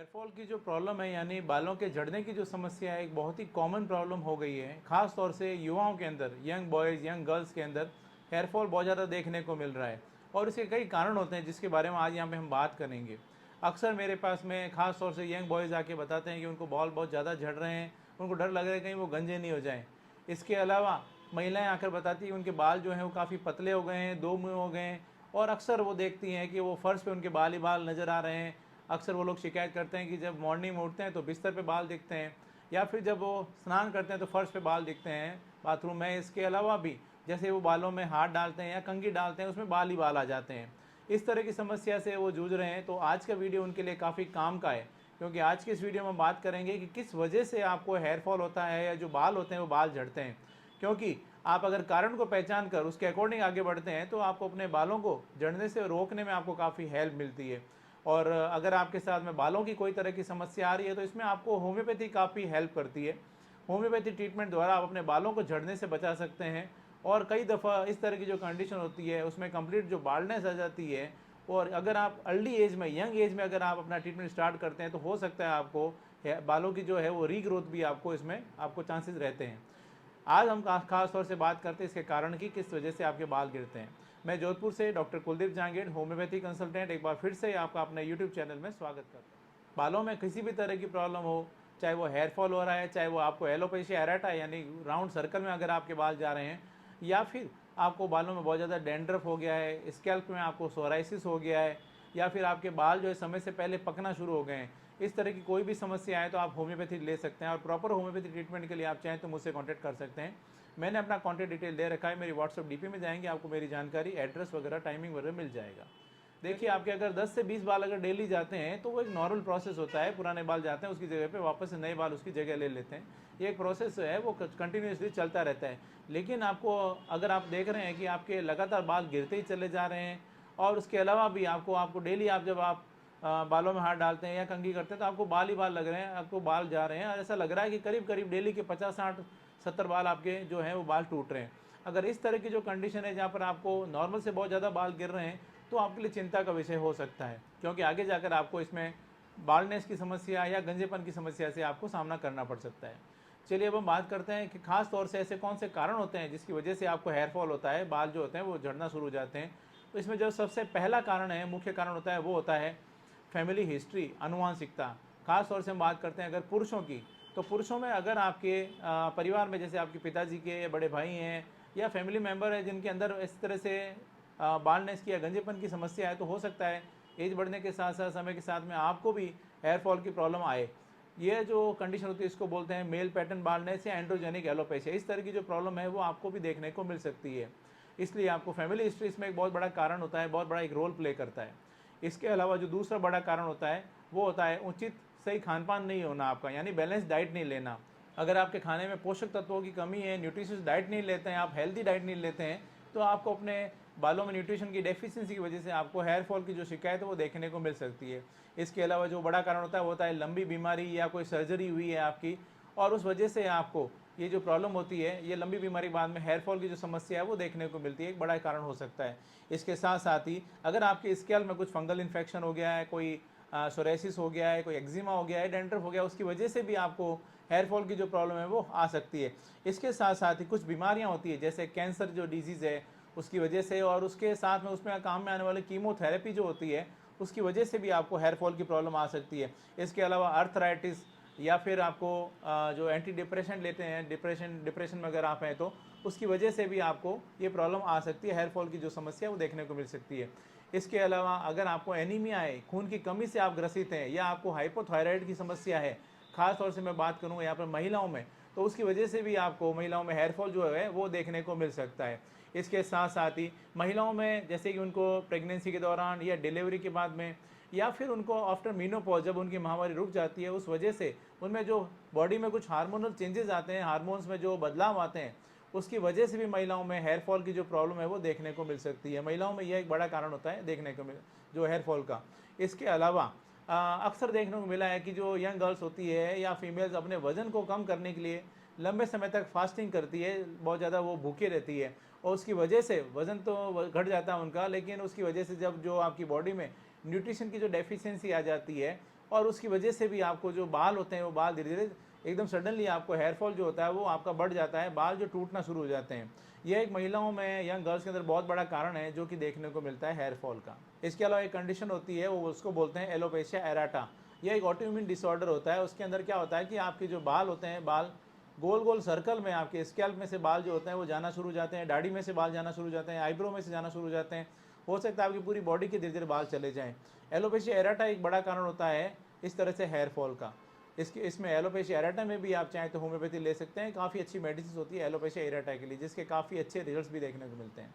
Hair fall की जो problem है यानी बालों के झड़ने की जो समस्या है एक बहुत ही कॉमन प्रॉब्लम हो गई है। ख़ास तौर से युवाओं के अंदर, यंग बॉयज़ यंग गर्ल्स के अंदर हेयर फॉल बहुत ज़्यादा देखने को मिल रहा है और इसके कई कारण होते हैं जिसके बारे में आज यहाँ पे हम बात करेंगे। अक्सर मेरे पास में ख़ास तौर से यंग बॉयज़ आके बताते हैं कि उनको बाल बहुत ज़्यादा झड़ रहे हैं, उनको डर लग रहा है कहीं वो गंजे नहीं हो जाएँ। इसके अलावा महिलाएं आकर बताती हैं उनके बाल जो हैं वो काफ़ी पतले हो गए हैं, दो मुँह हो गए हैं और अक्सर वो देखती हैं कि वो फर्श पे उनके बाल ही बाल नज़र आ रहे हैं। अक्सर वो लोग शिकायत करते हैं कि जब मॉर्निंग में उठते हैं तो बिस्तर पे बाल दिखते हैं या फिर जब वो स्नान करते हैं तो फर्श पे बाल दिखते हैं बाथरूम में। इसके अलावा भी जैसे वो बालों में हाथ डालते हैं या कंघी डालते हैं उसमें बाल ही बाल आ जाते हैं। इस तरह की समस्या से वो जूझ रहे हैं, तो आज का वीडियो उनके लिए काफ़ी काम का है, क्योंकि आज की इस वीडियो में हम बात करेंगे कि किस वजह से आपको हेयर फॉल होता है या जो बाल होते हैं वो बाल झड़ते हैं। क्योंकि आप अगर कारण को पहचान कर उसके अकॉर्डिंग आगे बढ़ते हैं तो आपको अपने बालों को झड़ने से रोकने में आपको काफ़ी हेल्प मिलती है। और अगर आपके साथ में बालों की कोई तरह की समस्या आ रही है तो इसमें आपको होम्योपैथी काफ़ी हेल्प करती है। होम्योपैथी ट्रीटमेंट द्वारा आप अपने बालों को झड़ने से बचा सकते हैं और कई दफ़ा इस तरह की जो कंडीशन होती है उसमें कंप्लीट जो बाल्डनेस आ जाती है। और अगर आप अर्ली एज में, यंग एज में अगर आप अपना ट्रीटमेंट स्टार्ट करते हैं तो हो सकता है आपको बालों की जो है वो रीग्रोथ भी आपको इसमें आपको चांसेस रहते हैं। आज हम खास तौर से बात करते हैं इसके कारण की किस वजह से आपके बाल गिरते हैं। मैं जोधपुर से doctor Kuldeep Jahangir, homeopathy consultant, एक बार फिर से आपका अपने यूट्यूब चैनल में स्वागत करता हूँ। बालों में किसी भी तरह की प्रॉब्लम हो, चाहे वो हेयर फॉल हो रहा है, चाहे वो आपको एलोपेशिया एरेटा यानी राउंड सर्कल में अगर आपके बाल जा रहे हैं, या फिर आपको बालों में बहुत ज़्यादा डैंड्रफ हो गया है, स्कैल्प में आपको सोराइसिस हो गया है, या फिर आपके बाल जो है समय से पहले पकना शुरू हो गए हैं, इस तरह की कोई भी समस्या है तो आप होम्योपैथी ले सकते हैं। और प्रॉपर होम्योपैथी ट्रीटमेंट के लिए आप चाहें तो मुझसे कांटेक्ट कर सकते हैं। मैंने अपना कांटेक्ट डिटेल दे रखा है, मेरी व्हाट्सअप डीपी में जाएंगे, आपको मेरी जानकारी, एड्रेस वगैरह, टाइमिंग वगैरह मिल जाएगा। देखिए, आपके अगर 10 से 20 बाल अगर डेली जाते हैं तो वो एक नॉर्मल प्रोसेस होता है। पुराने बाल जाते हैं उसकी जगह पे वापस से नए बाल उसकी जगह ले लेते हैं। ये एक प्रोसेस है वो कंटिन्यूसली चलता रहता है। लेकिन आपको, अगर आप देख रहे हैं कि आपके लगातार बाल गिरते ही चले जा रहे हैं और उसके अलावा भी आपको डेली आप जब आप बालों में हाथ डालते हैं या कंघी करते हैं तो आपको बाल ही बाल लग रहे हैं, आपको बाल जा रहे हैं और ऐसा लग रहा है कि करीब करीब डेली के 50, 60, 70 बाल आपके जो हैं वो बाल टूट रहे हैं। अगर इस तरह की जो कंडीशन है जहाँ पर आपको नॉर्मल से बहुत ज़्यादा बाल गिर रहे हैं तो आपके लिए चिंता का विषय हो सकता है, क्योंकि आगे जाकर आपको इसमें बाल्डनेस की समस्या या गंजेपन की समस्या से आपको सामना करना पड़ सकता है। चलिए अब हम बात करते हैं कि खास तौर से ऐसे कौन से कारण होते हैं जिसकी वजह से आपको हेयर फॉल होता है, बाल जो होते हैं वो झड़ना शुरू हो जाते हैं। तो इसमें जो सबसे पहला कारण है, मुख्य कारण होता है, वो होता है फैमिली हिस्ट्री, आनुवंशिकता। खास तौर से हम बात करते हैं अगर पुरुषों की, तो पुरुषों में अगर आपके परिवार में जैसे आपके पिताजी के बड़े भाई हैं या फैमिली मेम्बर है जिनके अंदर इस तरह से बाल्डनेस की या गंजेपन की समस्या है, तो हो सकता है एज बढ़ने के साथ साथ, समय के साथ में आपको भी हेयर फॉल की प्रॉब्लम आए। ये जो कंडीशन होती है इसको बोलते हैं मेल पैटर्न बाल्डनेस या एंड्रोजेनिक एलोपेशिया। इस तरह की जो प्रॉब्लम है वो आपको भी देखने को मिल सकती है। इसलिए आपको फैमिली हिस्ट्री इसमें एक बहुत बड़ा कारण होता है, बहुत बड़ा एक रोल प्ले करता है। इसके अलावा जो दूसरा बड़ा कारण होता है वो होता है उचित सही खान पान नहीं होना आपका, यानी बैलेंस डाइट नहीं लेना। अगर आपके खाने में पोषक तत्वों की कमी है, न्यूट्रिशियस डाइट नहीं लेते हैं, आप हेल्दी डाइट नहीं लेते हैं, तो आपको अपने बालों में न्यूट्रिशन की डेफिशिएंसी की वजह से आपको हेयर फॉल की जो शिकायत है वो देखने को मिल सकती है। इसके अलावा जो बड़ा कारण होता है वो होता है लंबी बीमारी या कोई सर्जरी हुई है आपकी और उस वजह से आपको ये जो प्रॉब्लम होती है, ये लंबी बीमारी बाद में हेयर फॉल की जो समस्या है वो देखने को मिलती है, एक बड़ा कारण हो सकता है। इसके साथ साथ ही अगर आपके स्कैल्प में कुछ फंगल इन्फेक्शन हो गया है, कोई सोरेसिस हो गया है, कोई एक्जिमा हो गया है, डैंड्रफ हो गया है, उसकी वजह से भी आपको हेयर फॉल की जो प्रॉब्लम है वो आ सकती है। इसके साथ साथ ही कुछ बीमारियां होती है जैसे कैंसर जो डिजीज़ है उसकी वजह से, और उसके साथ में उसमें काम में आने वाली कीमोथेरेपी जो होती है उसकी वजह से भी आपको हेयर फॉल की प्रॉब्लम आ सकती है। इसके अलावा अर्थराइटिस या फिर आपको जो एंटी डिप्रेशन लेते हैं, डिप्रेशन में अगर आप हैं तो उसकी वजह से भी आपको ये प्रॉब्लम आ सकती है, हेयर फॉल की जो समस्या है वो देखने को मिल सकती है। इसके अलावा अगर आपको एनीमिया है, खून की कमी से आप ग्रसित हैं, या आपको हाइपोथायराइड की समस्या है, खास तौर से मैं बात करूँ यहाँ पर महिलाओं में, तो उसकी वजह से भी आपको महिलाओं में हेयर फॉल जो है वो देखने को मिल सकता है। इसके साथ साथ ही महिलाओं में जैसे कि उनको प्रेगनेंसी के दौरान या डिलीवरी के बाद में या फिर उनको आफ्टर मीनोपॉज, जब उनकी महामारी रुक जाती है, उस वजह से उनमें जो बॉडी में कुछ हार्मोनल चेंजेस आते हैं, हार्मोन्स में जो बदलाव आते हैं, उसकी वजह से भी महिलाओं में हेयर फॉल की जो प्रॉब्लम है वो देखने को मिल सकती है। महिलाओं में यह एक बड़ा कारण होता है देखने को मिल जो हेयर फॉल का। इसके अलावा अक्सर देखने को मिला है कि जो यंग गर्ल्स होती है या फीमेल्स अपने वज़न को कम करने के लिए लंबे समय तक फास्टिंग करती है, बहुत ज़्यादा वो भूखे रहती है और उसकी वजह से वज़न तो घट जाता है उनका, लेकिन उसकी वजह से जब जो आपकी बॉडी में न्यूट्रिशन की जो डेफिशिएंसी आ जाती है और उसकी वजह से भी आपको जो बाल होते हैं वो बाल धीरे धीरे एकदम सडनली आपको हेयर फॉल जो होता है वो आपका बढ़ जाता है, बाल जो टूटना शुरू हो जाते हैं। यह एक महिलाओं में, यंग गर्ल्स के अंदर बहुत बड़ा कारण है जो कि देखने को मिलता है हेयर फॉल का। इसके अलावा एक कंडीशन होती है, वो उसको बोलते हैं एलोपेशिया एराटा। यह एक ऑटोइम्यून डिसऑर्डर होता है। उसके अंदर क्या होता है कि आपके जो बाल होते हैं, बाल गोल गोल सर्कल में, आपके स्कैल्प में से बाल जो होते हैं वो जाना शुरू हो जाते हैं, दाढ़ी में से बाल जाना शुरू हो जाते हैं, आईब्रो में से जाना शुरू हो जाते हैं। हो सकता है आपकी पूरी बॉडी के धीरे धीरे बाल चले जाएं। एलोपेशिया एराटा एक बड़ा कारण होता है इस तरह से हेयर फॉल का। इसमें एलोपेशिया एराटा में भी आप चाहें तो होम्योपैथी ले सकते हैं। काफ़ी अच्छी मेडिसिन होती है एलोपेशिया एराटा के लिए, जिसके काफ़ी अच्छे रिजल्ट्स भी देखने को मिलते हैं।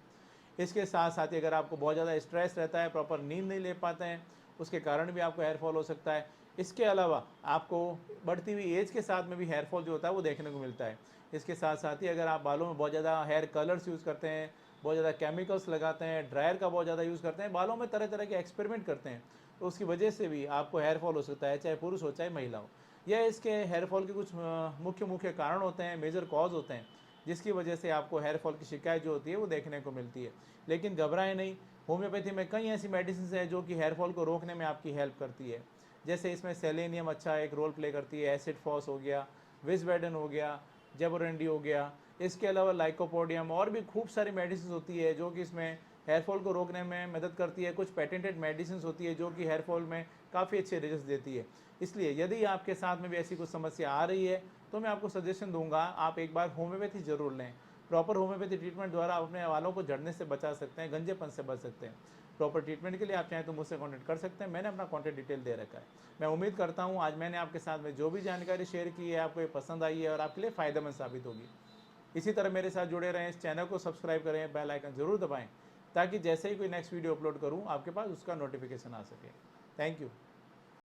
इसके साथ साथ ही अगर आपको बहुत ज़्यादा स्ट्रेस रहता है, प्रॉपर नींद नहीं ले पाते हैं, उसके कारण भी आपको हेयर फॉल हो सकता है। इसके अलावा आपको बढ़ती हुई एज के साथ में भी हेयर फॉल जो होता है वो देखने को मिलता है। इसके साथ साथ ही अगर आप बालों में बहुत ज़्यादा हेयर कलर्स यूज़ करते हैं, बहुत ज़्यादा केमिकल्स लगाते हैं, ड्रायर का बहुत ज़्यादा यूज़ करते हैं, बालों में तरह तरह के एक्सपेरिमेंट करते हैं, तो उसकी वजह से भी आपको हेयर फॉल हो सकता है, चाहे पुरुष हो चाहे महिला हो। यह इसके हेयर फॉल के कुछ मुख्य मुख्य कारण होते हैं, मेजर कॉज होते हैं, जिसकी वजह से आपको हेयर फॉल की शिकायत जो होती है वो देखने को मिलती है। लेकिन घबराएं नहीं, होम्योपैथी में कई ऐसी मेडिसिन है जो कि हेयर फॉल को रोकने में आपकी हेल्प करती है। जैसे इसमें सेलेनियम अच्छा एक रोल प्ले करती है, एसिड फॉस हो गया, विजबेडन हो गया, जेबोरेंडी हो गया। इसके अलावा लाइकोपोडियम और भी खूब सारी मेडिसिन होती है जो कि इसमें हेयर फॉल को रोकने में मदद करती है। कुछ पेटेंटेड मेडिसिन होती है जो कि हेयर फॉल में काफ़ी अच्छे रिजल्ट देती है। इसलिए यदि आपके साथ में भी ऐसी कुछ समस्या आ रही है तो मैं आपको सजेशन दूंगा, आप एक बार होम्योपैथी जरूर लें। प्रॉपर होम्योपैथी ट्रीटमेंट द्वारा आप अपने बालों को झड़ने से बचा सकते हैं, गंजेपन से बच सकते हैं। प्रॉपर ट्रीटमेंट के लिए आप चाहें तो मुझसे कॉन्टैक्ट कर सकते हैं, मैंने अपना कॉन्टैक्ट डिटेल दे रखा है। मैं उम्मीद करता हूँ आज मैंने आपके साथ में जो भी जानकारी शेयर की है आपको ये पसंद आई है और आपके लिए फ़ायदेमंद साबित होगी। इसी तरह मेरे साथ जुड़े रहें, इस चैनल को सब्सक्राइब करें, बेल आइकन ज़रूर दबाएं ताकि जैसे ही कोई नेक्स्ट वीडियो अपलोड करूं आपके पास उसका नोटिफिकेशन आ सके। Thank you.